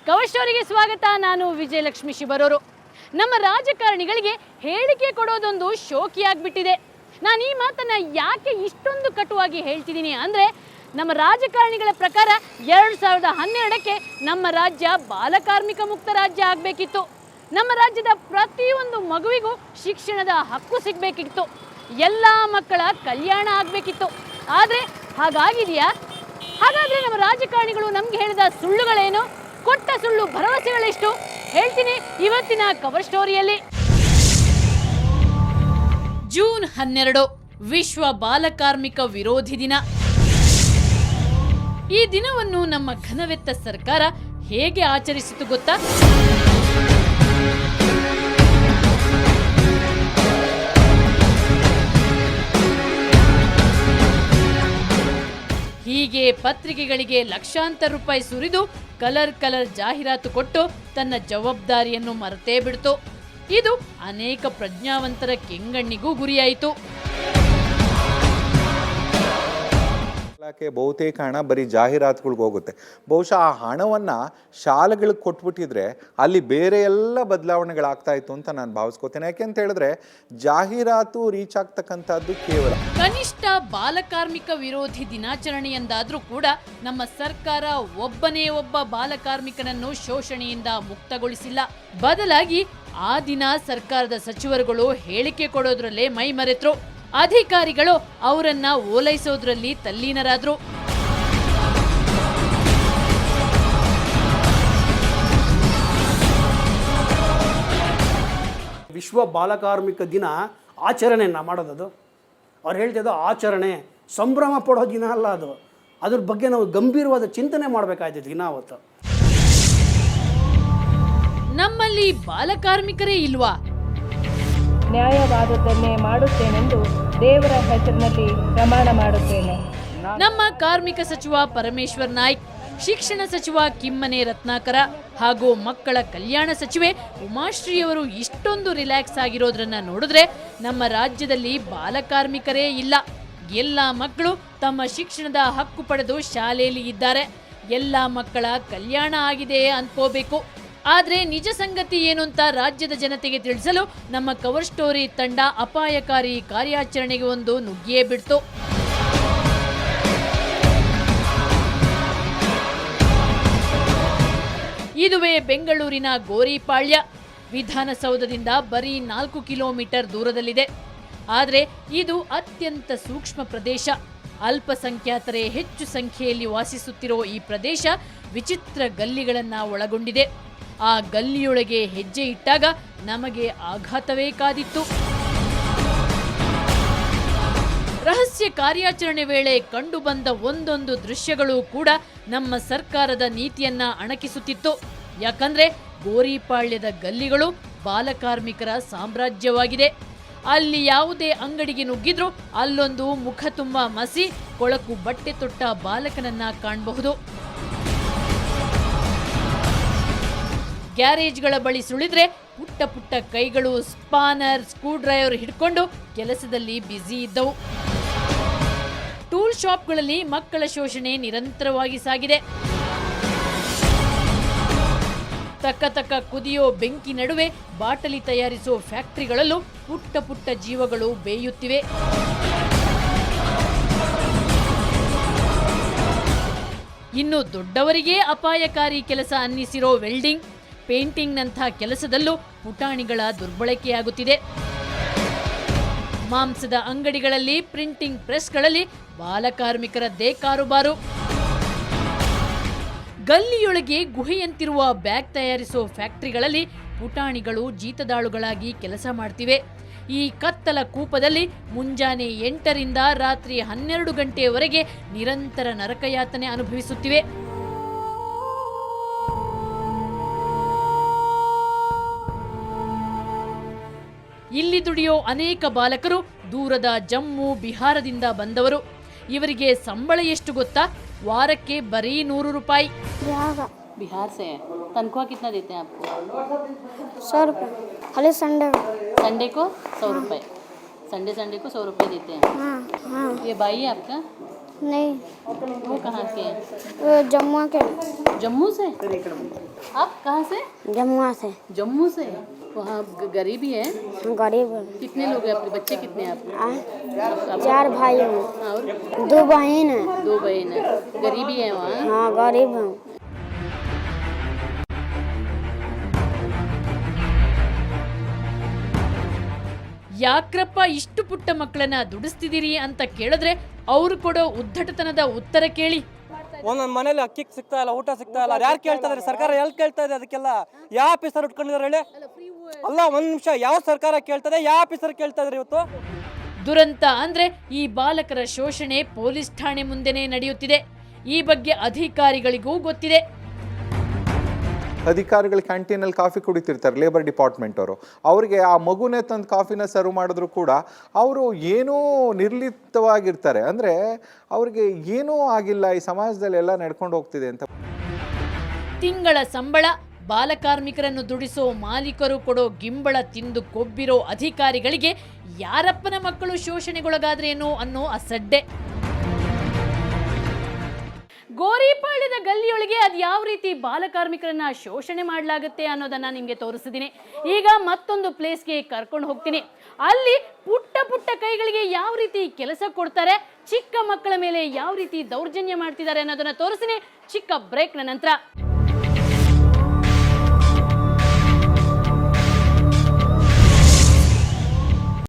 Cover ಸ್ಟೋರಿಗೆ ಸ್ವಾಗತ. ನಾನು ವಿಜಯಲಕ್ಷ್ಮಿ ಶಿಬರೂರು. ನಮ್ಮ ರಾಜಕಾರಣಿಗಳಿಗೆ ಹೇಳಿಕೆ ಕೊಡೋದೊಂದು ಶೋಕಿಯಾಗ್ಬಿಟ್ಟಿದೆ. ನಾನು ಈ ಮಾತನ್ನ ಯಾಕೆ ಇಷ್ಟೊಂದು ಕಟುವಾಗಿ ಹೇಳ್ತಿದ್ದೀನಿ ಅಂದರೆ, ನಮ್ಮ ರಾಜಕಾರಣಿಗಳ ಪ್ರಕಾರ 2012ಕ್ಕೆ ನಮ್ಮ ರಾಜ್ಯ ಬಾಲಕಾರ್ಮಿಕ ಮುಕ್ತ ರಾಜ್ಯ ಆಗಬೇಕಿತ್ತು. ನಮ್ಮ ರಾಜ್ಯದ ಪ್ರತಿಯೊಂದು ಮಗುವಿಗೂ ಶಿಕ್ಷಣದ ಹಕ್ಕು ಸಿಗಬೇಕಿತ್ತು. ಎಲ್ಲ ಮಕ್ಕಳ ಕಲ್ಯಾಣ ಆಗಬೇಕಿತ್ತು. ಆದರೆ ಹಾಗಾಗಿದೆಯಾ? ಹಾಗಾದರೆ ನಮ್ಮ ರಾಜಕಾರಣಿಗಳು ನಮ್ಗೆ ಹೇಳಿದ ಸುಳ್ಳುಗಳೇನು, ಕೊಟ್ಟ ಸುಳ್ಳು ಭರವಸೆಗಳೆಷ್ಟು ಹೇಳ್ತೀನಿ ಇವತ್ತಿನ ಕವರ್ ಸ್ಟೋರಿಯಲ್ಲಿ. ಜೂನ್ 12 ವಿಶ್ವ ಬಾಲಕಾರ್ಮಿಕ ವಿರೋಧಿ ದಿನ. ಈ ದಿನವನ್ನು ನಮ್ಮ ಘನವೆತ್ತ ಸರ್ಕಾರ ಹೇಗೆ ಆಚರಿಸಿತು ಗೊತ್ತಾ? ಹೀಗೆ ಪತ್ರಿಕೆಗಳಿಗೆ ಲಕ್ಷಾಂತರ ರೂಪಾಯಿ ಸುರಿದು ಕಲರ್ ಜಾಹೀರಾತು ಕೊಟ್ಟು ತನ್ನ ಜವಾಬ್ದಾರಿಯನ್ನು ಮರೆತೇ ಬಿಡ್ತು. ಇದು ಅನೇಕ ಪ್ರಜ್ಞಾವಂತರ ಕೆಂಗಣ್ಣಿಗೂ ಗುರಿಯಾಯಿತು. ಬಹುತೇಕ ಹಣ ಬರೀ ಜಾಹೀರಾತುಗಳಿಗೆ ಹೋಗುತ್ತೆ. ಬಹುಶಃ ಆ ಹಣವನ್ನು ಶಾಲೆಗಳಿಗೆ ಕೊಟ್ಬಿಟ್ಟಿದ್ರೆ ಅಲ್ಲಿ ಬೇರೆ ಎಲ್ಲ ಬದಲಾವಣೆಗಳಾಗ್ತಾ ಇತ್ತು ಅಂತ ನಾನು ಭಾವಿಸ್ಕೋತೇನೆ. ಯಾಕೆಂತ ಹೇಳಿದ್ರೆ ಜಾಹೀರಾತು ರೀಚ್ ಆಗ್ತಕ್ಕಂಥದ್ದು ಕೇವಲ ಕನಿಷ್ಠ ಬಾಲಕಾರ್ಮಿಕ ವಿರೋಧಿ ದಿನಾಚರಣೆಯಂದಾದ್ರೂ ಕೂಡ ನಮ್ಮ ಸರ್ಕಾರ ಒಬ್ಬನೇ ಒಬ್ಬ ಬಾಲಕಾರ್ಮಿಕನನ್ನು ಶೋಷಣೆಯಿಂದ ಮುಕ್ತಗೊಳಿಸಿಲ್ಲ. ಬದಲಾಗಿ ಆ ದಿನ ಸರ್ಕಾರದ ಸಚಿವರುಗಳು ಹೇಳಿಕೆ ಕೊಡೋದ್ರಲ್ಲೇ ಮೈ ಮರೆತರು. ಅಧಿಕಾರಿಗಳು ಅವರನ್ನ ಓಲೈಸೋದ್ರಲ್ಲಿ ತಲ್ಲೀನರಾದ್ರು. ವಿಶ್ವ ಬಾಲಕಾರ್ಮಿಕ ದಿನ ಆಚರಣೆಯನ್ನು ಮಾಡೋದದು. ಅವ್ರು ಹೇಳ್ತಿದ್ದು ಆಚರಣೆ, ಸಂಭ್ರಮ ಪಡೋ ದಿನ ಅಲ್ಲ ಅದು. ಅದ್ರ ಬಗ್ಗೆ ನಾವು ಗಂಭೀರವಾದ ಚಿಂತನೆ ಮಾಡಬೇಕಾಯ್ತು ದಿನ ಅವತ್ತು. ನಮ್ಮಲ್ಲಿ ಬಾಲಕಾರ್ಮಿಕರೇ ಇಲ್ವಾ? ನ್ಯಾಯವಾದದ್ದನ್ನೇ ಮಾಡುತ್ತೇನೆಂದು ದೇವರ ಹೆಸರಿನಲ್ಲಿ ಪ್ರಮಾಣ ಮಾಡುತ್ತೇನೆ. ನಮ್ಮ ಕಾರ್ಮಿಕ ಸಚಿವ ಪರಮೇಶ್ವರ್ ನಾಯ್ಕ್, ಶಿಕ್ಷಣ ಸಚಿವ ಕಿಮ್ಮನೆ ರತ್ನಾಕರ ಹಾಗೂ ಮಕ್ಕಳ ಕಲ್ಯಾಣ ಸಚಿವೆ ಉಮಾಶ್ರೀಯವರು ಇಷ್ಟೊಂದು ರಿಲ್ಯಾಕ್ಸ್ ಆಗಿರೋದ್ರನ್ನ ನೋಡಿದ್ರೆ ನಮ್ಮ ರಾಜ್ಯದಲ್ಲಿ ಬಾಲಕಾರ್ಮಿಕರೇ ಇಲ್ಲ. ಎಲ್ಲ ಮಕ್ಕಳು ತಮ್ಮ ಶಿಕ್ಷಣದ ಹಕ್ಕು ಪಡೆದು ಶಾಲೆಯಲ್ಲಿ ಇದ್ದಾರೆ. ಎಲ್ಲ ಮಕ್ಕಳ ಕಲ್ಯಾಣ ಆಗಿದೆ ಅನ್ಕೋಬೇಕು. ಆದರೆ ನಿಜ ಸಂಗತಿ ಏನು ಅಂತ ರಾಜ್ಯದ ಜನತೆಗೆ ತಿಳಿಸಲು ನಮ್ಮ ಕವರ್ ಸ್ಟೋರಿ ತಂಡ ಅಪಾಯಕಾರಿ ಕಾರ್ಯಾಚರಣೆಗೆ ಒಂದು ನುಗ್ಗಿಯೇ ಬಿಡ್ತು. ಇದುವೇ ಬೆಂಗಳೂರಿನ ಗೋರಿಪಾಳ್ಯ. ವಿಧಾನಸೌಧದಿಂದ ಬರೀ 4 ಕಿಲೋಮೀಟರ್ ದೂರದಲ್ಲಿದೆ. ಆದರೆ ಇದು ಅತ್ಯಂತ ಸೂಕ್ಷ್ಮ ಪ್ರದೇಶ. ಅಲ್ಪಸಂಖ್ಯಾತರೇ ಹೆಚ್ಚು ಸಂಖ್ಯೆಯಲ್ಲಿ ವಾಸಿಸುತ್ತಿರೋ ಈ ಪ್ರದೇಶ ವಿಚಿತ್ರ ಗಲ್ಲಿಗಳನ್ನು ಒಳಗೊಂಡಿದೆ. ಆ ಗಲ್ಲಿಯೊಳಗೆ ಹೆಜ್ಜೆ ಇಟ್ಟಾಗ ನಮಗೆ ಆಘಾತವೇ ಕಾದಿತ್ತು. ರಹಸ್ಯ ಕಾರ್ಯಾಚರಣೆ ವೇಳೆ ಕಂಡುಬಂದ ಒಂದೊಂದು ದೃಶ್ಯಗಳು ಕೂಡ ನಮ್ಮ ಸರ್ಕಾರದ ನೀತಿಯನ್ನ ಅಣಕಿಸುತ್ತಿತ್ತು. ಯಾಕಂದ್ರೆ ಗೋರಿಪಾಳ್ಯದ ಗಲ್ಲಿಗಳು ಬಾಲಕಾರ್ಮಿಕರ ಸಾಮ್ರಾಜ್ಯವಾಗಿದೆ. ಅಲ್ಲಿ ಯಾವುದೇ ಅಂಗಡಿಗೆ ನುಗ್ಗಿದ್ರೂ ಅಲ್ಲೊಂದು ಮುಖ ತುಂಬ ಮಸಿ, ಕೊಳಕು ಬಟ್ಟೆ ತೊಟ್ಟ ಬಾಲಕನನ್ನ ಕಾಣಬಹುದು. ಗ್ಯಾರೇಜ್ಗಳ ಬಳಿ ಸುಳಿದ್ರೆ ಪುಟ್ಟ ಪುಟ್ಟ ಕೈಗಳು ಸ್ಪಾನರ್, ಸ್ಕ್ರೂ ಡ್ರೈವರ್ ಹಿಡ್ಕೊಂಡು ಕೆಲಸದಲ್ಲಿ ಬ್ಯುಸಿ ಇದ್ದವು. ಟೂಲ್ ಶಾಪ್ಗಳಲ್ಲಿ ಮಕ್ಕಳ ಶೋಷಣೆ ನಿರಂತರವಾಗಿ ಸಾಗಿದೆ. ತಕ್ಕ ಕುದಿಯೋ ಬೆಂಕಿ ನಡುವೆ ಬಾಟಲಿ ತಯಾರಿಸೋ ಫ್ಯಾಕ್ಟರಿಗಳಲ್ಲೂ ಪುಟ್ಟ ಪುಟ್ಟ ಜೀವಗಳು ಬೇಯುತ್ತಿವೆ. ಇನ್ನು ದೊಡ್ಡವರಿಗೆ ಅಪಾಯಕಾರಿ ಕೆಲಸ ಅನ್ನಿಸಿರೋ ವೆಲ್ಡಿಂಗ್, ಪೇಂಟಿಂಗ್ನಂಥ ಕೆಲಸದಲ್ಲೂ ಪುಟಾಣಿಗಳ ದುರ್ಬಳಕೆಯಾಗುತ್ತಿದೆ. ಮಾಂಸದ ಅಂಗಡಿಗಳಲ್ಲಿ, ಪ್ರಿಂಟಿಂಗ್ ಪ್ರೆಸ್ಗಳಲ್ಲಿ ಬಾಲಕಾರ್ಮಿಕರದ್ದೇ ಕಾರುಬಾರು. ಗಲ್ಲಿಯೊಳಗೆ ಗುಹೆಯಂತಿರುವ ಬ್ಯಾಗ್ ತಯಾರಿಸೋ ಫ್ಯಾಕ್ಟರಿಗಳಲ್ಲಿ ಪುಟಾಣಿಗಳು ಜೀತದಾಳುಗಳಾಗಿ ಕೆಲಸ ಮಾಡ್ತಿವೆ. ಈ ಕತ್ತಲ ಕೂಪದಲ್ಲಿ ಮುಂಜಾನೆ 8ರಿಂದ ರಾತ್ರಿ 12 ಗಂಟೆಯವರೆಗೆ ನಿರಂತರ ನರಕಯಾತನೆ ಅನುಭವಿಸುತ್ತಿವೆ. ಇಲ್ಲಿ ದುಡಿಯೋ ಅನೇಕ ಬಾಲಕರು ದೂರದ ಜಮ್ಮು, ಬಿಹಾರದಿಂದ ಬಂದವರು. ಇವರಿಗೆ ಸಂಬಳ ಎಷ್ಟು ಗೊತ್ತಾ? ವಾರಕ್ಕೆ ಬರೀ 100 ರೂಪಾಯಿ. बिहार से है। तनख्वाह कितना देते हैं आपको? 100 रुपये खाली संडे को 100 रुपये। संडे को 100 रुपये देते हैं। हाँ। ये भाई है आपका? नहीं वो कहाँ के? वो जम्मू के जम्मू से? आप कहाँ से? जम्मू से जम्मू से। वहाँ गरीबी है? गरीब कितने लोग हैं? अपने बच्चे कितने हैं आपके? 4 भाई हैं, और 2 बहन हैं। 2 बहन है। गरीबी है वहाँ? हाँ गरीब हैं। ಯಾಕ್ರಪ್ಪ ಇಷ್ಟು ಪುಟ್ಟ ಮಕ್ಕಳನ್ನ ದುಡಿಸ್ತಿದ್ದೀರಿ ಅಂತ ಕೇಳಿದ್ರೆ ಅವ್ರು ಕೊಡೋ ಉದ್ದಟತನದ ಉತ್ತರ ಕೇಳಿ. ಒಂದೊಂದು ಮನೇಲಿ ಅಕ್ಕಿ ಸಿಗ್ತಾ ಇಲ್ಲ, ಊಟ ಸಿಗ್ತಾ ಇಲ್ಲ. ಯಾರು ಕೇಳ್ತಾ ಇದಾರೆ? ಸರ್ಕಾರ ಎಲ್ಲಿ ಕೇಳ್ತಾ ಇದೆ ಅದಕ್ಕೆಲ್ಲ? ಯಾವ ಆಫೀಸರ್ ಉಟ್ಕೊಂಡಿದ್ದಾರೆ ಹೇಳಿ? ಅಲ್ಲ, ಒಂದ್ ನಿಮಿಷ, ಯಾವ ಸರ್ಕಾರ ಕೇಳ್ತದೆ? ಯಾವ ಆಫೀಸರ್ ಕೇಳ್ತಾ ಇದಾರೆ ಇವತ್ತು? ದುರಂತ ಅಂದ್ರೆ ಈ ಬಾಲಕರ ಶೋಷಣೆ ಪೊಲೀಸ್ ಠಾಣೆ ಮುಂದೆನೇ ನಡೆಯುತ್ತಿದೆ. ಈ ಬಗ್ಗೆ ಅಧಿಕಾರಿಗಳಿಗೂ ಗೊತ್ತಿದೆ. ಅಧಿಕಾರಿಗಳು ಕ್ಯಾಂಟೀನಲ್ಲಿ ಕಾಫಿ ಕುಡಿತಿರ್ತಾರೆ, ಲೇಬರ್ ಡಿಪಾರ್ಟ್ಮೆಂಟ್ ಅವರು. ಅವ್ರಿಗೆ ಆ ಮಗುನೇ ತಂದು ಕಾಫಿನ ಸರ್ವ್ ಮಾಡಿದ್ರು ಕೂಡ ಅವರು ಏನೂ ನಿರ್ಲಿಪ್ತವಾಗಿರ್ತಾರೆ. ಅಂದರೆ ಅವ್ರಿಗೆ ಏನೂ ಆಗಿಲ್ಲ, ಈ ಸಮಾಜದಲ್ಲಿ ಎಲ್ಲ ನಡ್ಕೊಂಡು ಹೋಗ್ತಿದೆ ಅಂತ. ತಿಂಗಳ ಸಂಬಳ, ಬಾಲಕಾರ್ಮಿಕರನ್ನು ದುಡಿಸೋ ಮಾಲೀಕರು ಕೊಡೋ ಗಿಂಬಳ ತಿಂದು ಕೊಬ್ಬಿರೋ ಅಧಿಕಾರಿಗಳಿಗೆ ಯಾರಪ್ಪನ ಮಕ್ಕಳು ಶೋಷಣೆಗೊಳಗಾದ್ರೇನೋ ಅನ್ನೋ ಅಸಡ್ಡೆ. ಗೋರಿಪಾಳ್ಯದ ಗಲ್ಲಿಯೊಳಗೆ ಅದು ಯಾವ ರೀತಿ ಬಾಲಕಾರ್ಮಿಕರನ್ನ ಶೋಷಣೆ ಮಾಡಲಾಗುತ್ತೆ ಅನ್ನೋದನ್ನ ನಿಮಗೆ ತೋರಿಸಿದ್ದೀನಿ. ಈಗ ಮತ್ತೊಂದು ಪ್ಲೇಸ್ಗೆ ಕರ್ಕೊಂಡು ಹೋಗ್ತೀನಿ. ಅಲ್ಲಿ ಪುಟ್ಟ ಪುಟ್ಟ ಕೈಗಳಿಗೆ ಯಾವ ರೀತಿ ಕೆಲಸ ಕೊಡ್ತಾರೆ, ಚಿಕ್ಕ ಮಕ್ಕಳ ಮೇಲೆ ಯಾವ ರೀತಿ ದೌರ್ಜನ್ಯ ಮಾಡ್ತಿದ್ದಾರೆ ಅನ್ನೋದನ್ನ ತೋರಿಸ್ತೀನಿ ಚಿಕ್ಕ ಬ್ರೇಕ್ನ ನಂತರ.